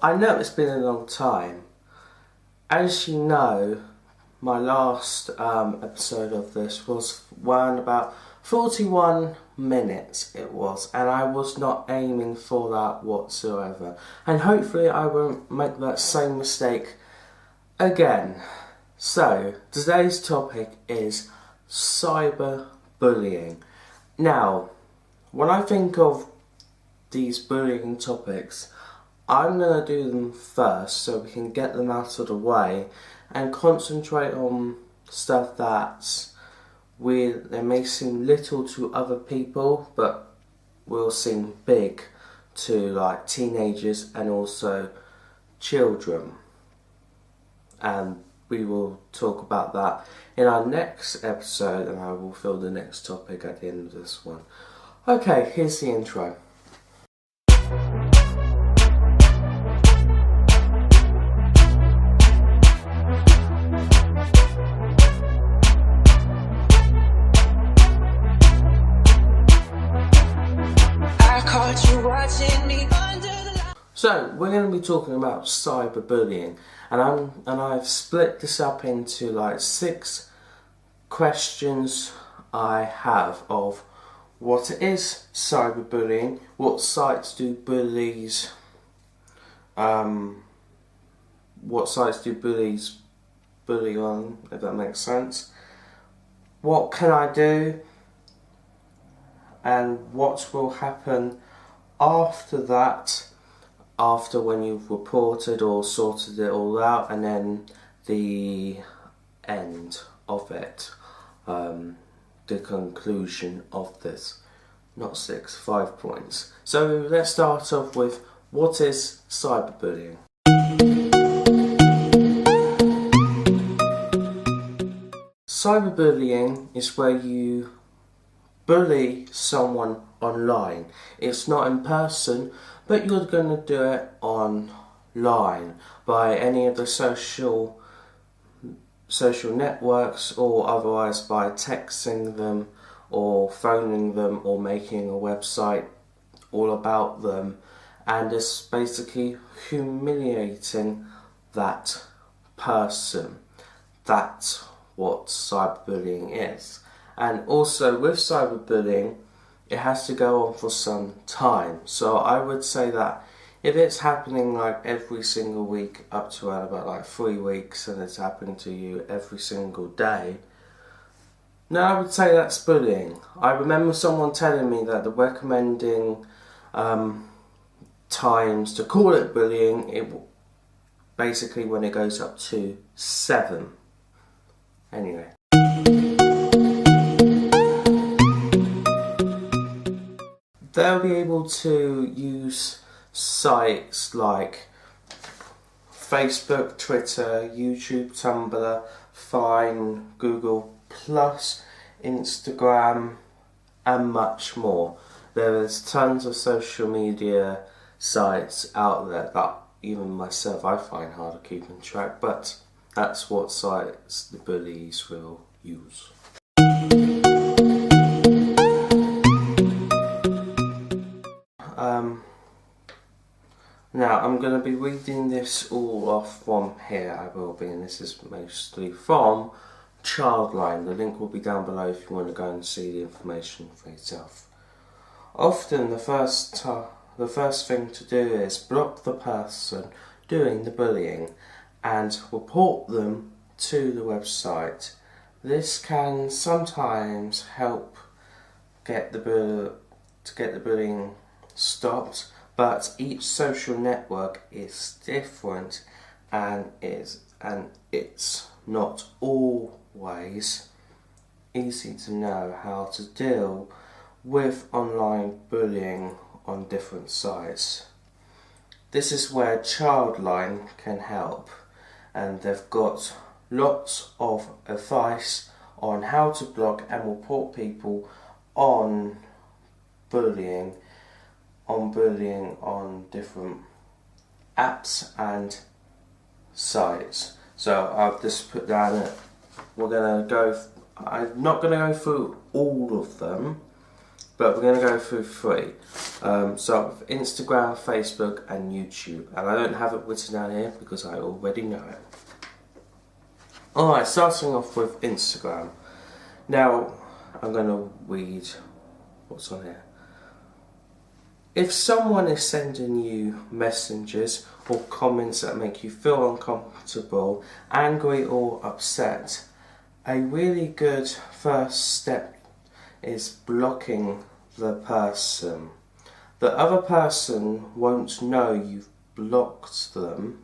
I know it's been a long time. As you know, my last episode of this was around about 41 minutes it was, and I was not aiming for that whatsoever. And hopefully I won't make that same mistake again. So, today's topic is cyberbullying. Now, when I think of these bullying topics, I'm going to do them first so we can get them out of the way and concentrate on stuff that's weird. They may seem little to other people, but will seem big to like teenagers and also children. And we will talk about that in our next episode, and I will fill the next topic at the end of this one. Okay, here's the intro. So we're going to be talking about cyberbullying, and I've split this up into like 6 questions I have of what is cyberbullying, what sites do bullies bully on, if that makes sense, what can I do, and what will happen after that, after when you've reported or sorted it all out, and then the end of it, the conclusion of this. Not 6, 5 points. So let's start off with what is cyberbullying. Cyberbullying is where you bully someone online. It's not in person, but you're going to do it online by any of the social networks, or otherwise by texting them or phoning them or making a website all about them, and it's basically humiliating that person. That's what cyberbullying is. And also with cyberbullying, it has to go on for some time. So I would say that if it's happening like every single week up to around about like 3 weeks, and it's happening to you every single day, no, I would say that's bullying. I remember someone telling me that the recommending times to call it bullying, it basically when it goes up to 7. Anyway. They'll be able to use sites like Facebook, Twitter, YouTube, TUMBLR, Vine, Google+, Instagram, and much more. There is tons of social media sites out there that even myself I find hard to keep in track, but that's what sites the bullies will use. Now I'm going to be reading this all off from here, I will be, and this is mostly from Childline. The link will be down below if you want to go and see the information for yourself. Often the first thing to do is block the person doing the bullying and report them to the website. This can sometimes help get the bullying stopped, but each social network is different, and it's not always easy to know how to deal with online bullying on different sites. This is where Childline can help, and they've got lots of advice on how to block and report people on bullying on different apps and sites. So I've just put down it. I'm not going to go through all of them, but we're going to go through 3. So with Instagram, Facebook and YouTube, and I don't have it written down here because I already know it. Alright, starting off with Instagram. Now I'm going to read what's on here. If someone is sending you messages or comments that make you feel uncomfortable, angry or upset, a really good first step is blocking the person. The other person won't know you've blocked them.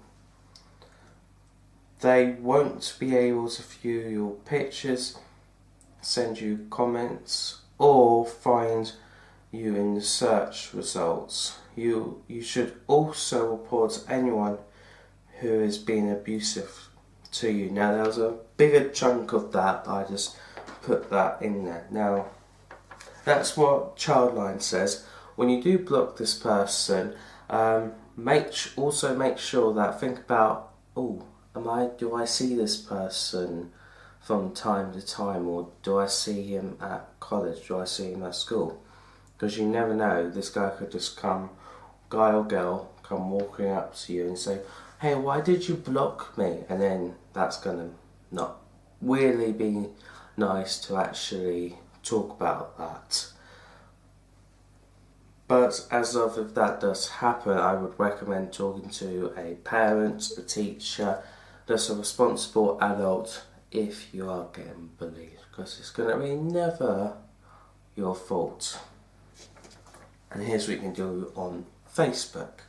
They won't be able to view your pictures, send you comments or find you in the search results. You should also report anyone who is being abusive to you. Now there was a bigger chunk of that, I just put that in there. Now that's what Childline says. When you do block this person, also make sure that, think about, do I see this person from time to time, or do I see him at college, do I see him at school? Because you never know, this guy could just come, guy or girl, come walking up to you and say, hey, why did you block me? And then that's going to not really be nice to actually talk about that. But as of if that does happen, I would recommend talking to a parent, a teacher, just a responsible adult if you are getting bullied, because it's going to be never your fault. And here's what you can do on Facebook.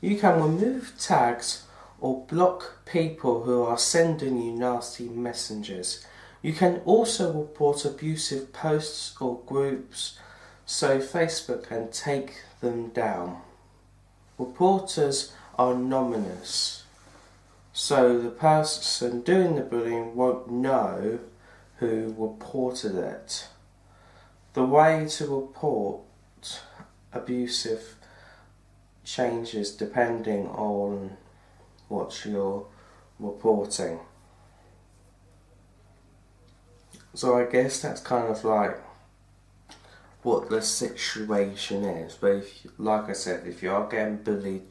You can remove tags or block people who are sending you nasty messages. You can also report abusive posts or groups so Facebook can take them down. Reporters are anonymous, so the person doing the bullying won't know who reported it. The way to report abusive changes depending on what you're reporting. So I guess that's kind of like what the situation is. But if, like I said, if you are getting bullied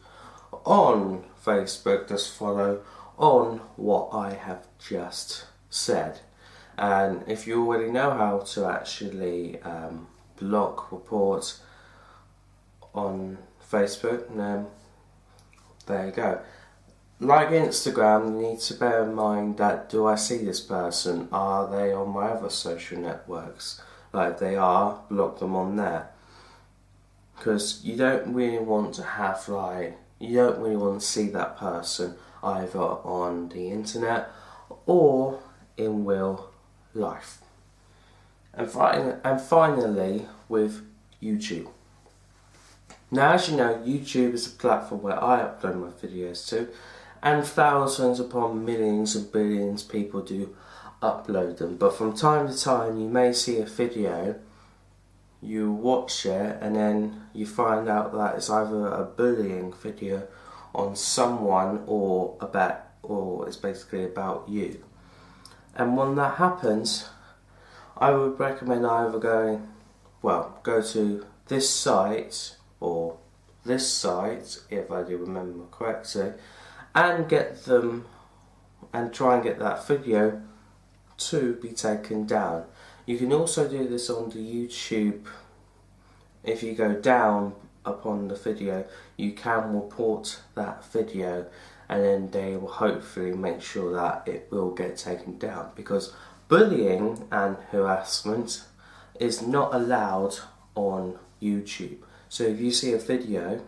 on Facebook, just follow on what I have just said. And if you already know how to actually block reports on Facebook, then there you go. Like Instagram, you need to bear in mind that, do I see this person? Are they on my other social networks? Like, if they are, block them on there. Because you don't really want to have, you don't really want to see that person either on the internet or in real life. And finally, with YouTube. Now, as you know, YouTube is a platform where I upload my videos to, and thousands upon millions and billions of people do upload them. But from time to time, you may see a video, you watch it, and then you find out that it's either a bullying video on someone or it's basically about you. And when that happens, I would recommend either go to this site or this site, if I do remember correctly, and try and get that video to be taken down. You can also do this on the YouTube. If you go down upon the video, you can report that video, and then they will hopefully make sure that it will get taken down, because bullying and harassment is not allowed on YouTube. So if you see a video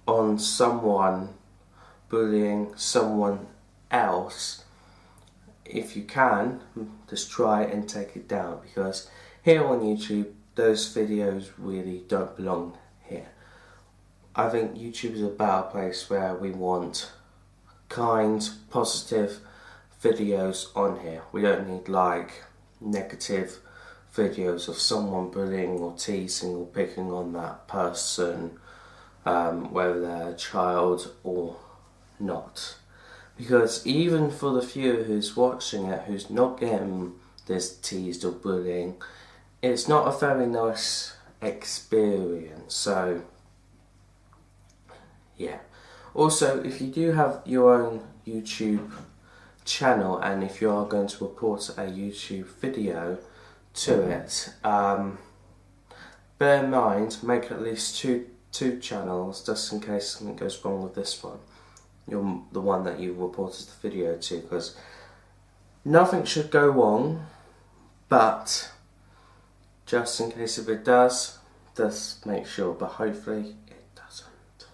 on someone bullying someone else, if you can, just try and take it down, because here on YouTube those videos really don't belong here. I think YouTube is a better place where we want kind, positive videos on here. We don't need negative videos of someone bullying or teasing or picking on that person, whether they're a child or not. Because even for the viewer who's watching it, who's not getting this teased or bullying, it's not a very nice experience. So yeah. Also, if you do have your own YouTube channel and if you are going to report a YouTube video to it, bear in mind, make at least two channels just in case something goes wrong with this one. You're the one that you reported the video to, because nothing should go wrong, but just in case if it does, just make sure, but hopefully it doesn't.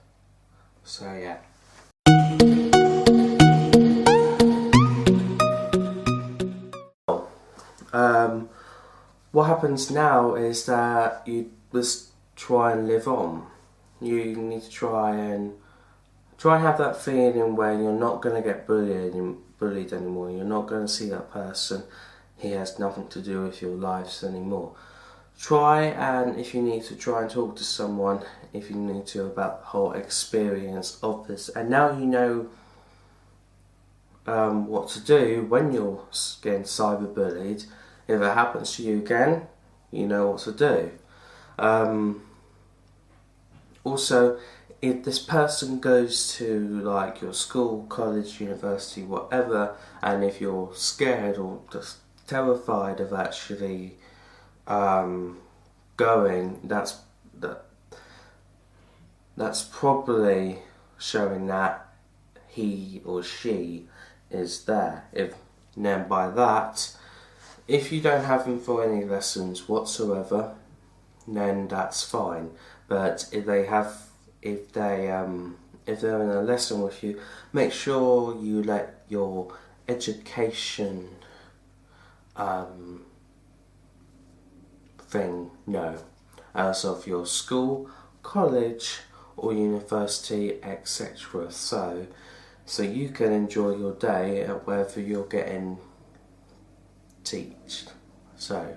So yeah. What happens now is that you just try and live on. You need to try and have that feeling where you're not going to get bullied anymore. You're not going to see that person. He has nothing to do with your lives anymore. Try, and if you need to, try and talk to someone, if you need to, about the whole experience of this. And now you know what to do when you're getting cyberbullied. If it happens to you again, you know what to do. Also, if this person goes to like your school, college, university, whatever, and if you're scared or just terrified of actually going, that's probably showing that he or she is there. Then by that, if you don't have them for any lessons whatsoever, then that's fine. But if they're in a lesson with you, make sure you let your education thing know, as of your school, college or university, etc. So you can enjoy your day at wherever you're getting teached. So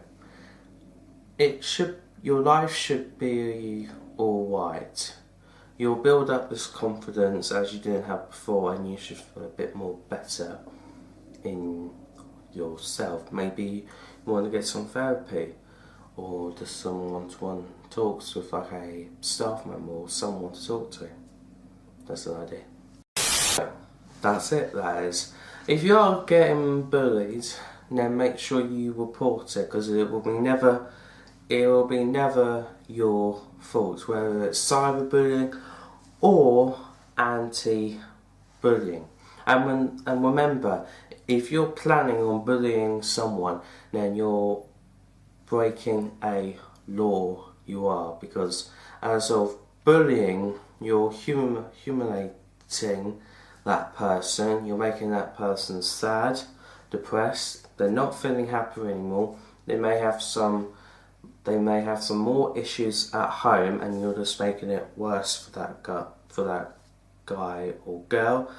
your life should be alright. You'll build up this confidence as you didn't have before, and you should feel a bit more better in yourself. Maybe you want to get some therapy, or just some one-to-one talks with like a staff member or someone to talk to. That's an idea. So, that's it, that is. If you are getting bullied, then make sure you report it, because it will be never your fault, whether it's cyberbullying or anti-bullying. And remember, if you're planning on bullying someone, then you're breaking a law. You are, because as of bullying, you're humiliating that person. You're making that person sad, depressed. They're not feeling happy anymore. They may have some more issues at home, and you're just making it worse for that guy or girl,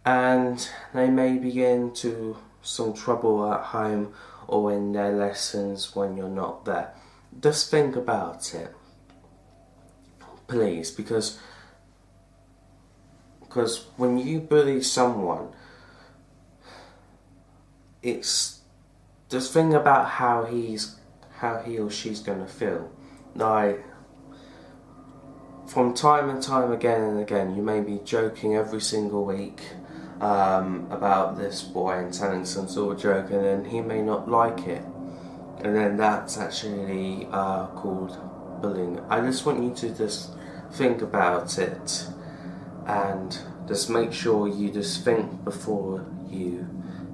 and they may begin to some trouble at home or in their lessons when you're not there. Just think about it, please, because when you bully someone, it's just think about how he or she's going to feel. Like, from time and time again, you may be joking every single week about this boy and telling some sort of joke, and then he may not like it, and then that's actually called bullying. I just want you to just think about it, and just make sure you just think before you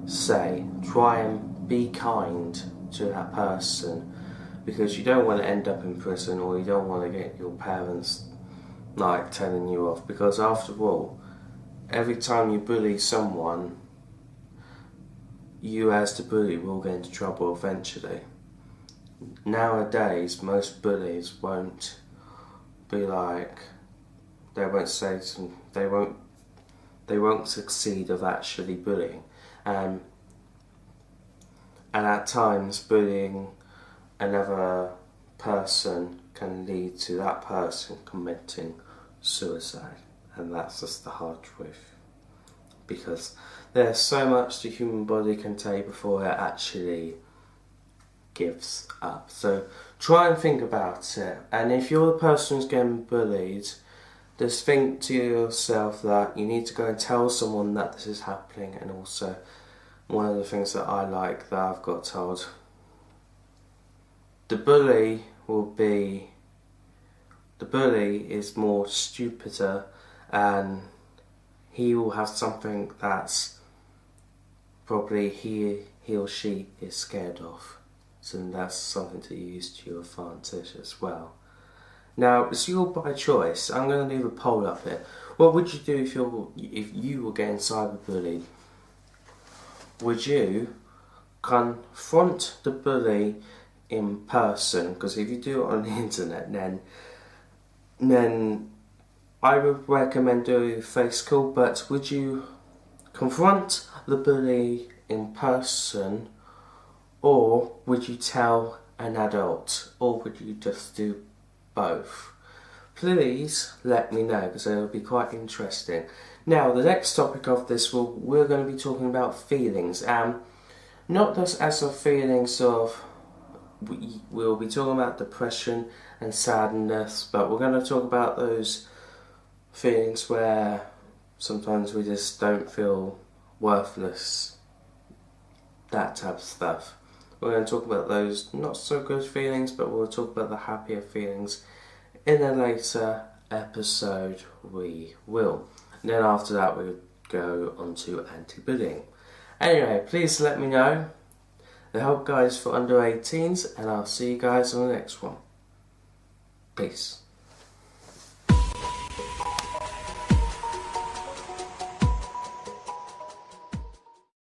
say. Try and be kind to that person, because you don't want to end up in prison, or you don't want to get your parents like telling you off, because after all, every time you bully someone, you as the bully will get into trouble eventually. Nowadays, most bullies won't be like, they won't succeed of actually bullying, and at times bullying another person can lead to that person committing suicide, and that's just the hard truth, because there's so much the human body can take before it actually gives up. So try and think about it, and if you're the person who's getting bullied, just think to yourself that you need to go and tell someone that this is happening. And also, one of the things that I like that I've got told, the bully is more stupider, and he will have something that's probably he or she is scared of. So that's something to use to your advantage as well. Now, it's your by choice. I'm going to leave a poll up here. What would you do if you were getting cyberbullied? Would you confront the bully in person? Because if you do it on the internet, then I would recommend doing a face call. But would you confront the bully in person, or would you tell an adult, or would you just do both? Please let me know, because it'll be quite interesting. Now, the next topic of this, we're going to be talking about feelings, and not just as of feelings of, we'll be talking about depression and sadness, but we're going to talk about those feelings where sometimes we just don't feel worthless, that type of stuff. We're going to talk about those not so good feelings, but we'll talk about the happier feelings in a later episode. We will. And then after that we'll go on to anti-bullying. Anyway, please let me know the help guides for under 18s, and I'll see you guys on the next one. Peace.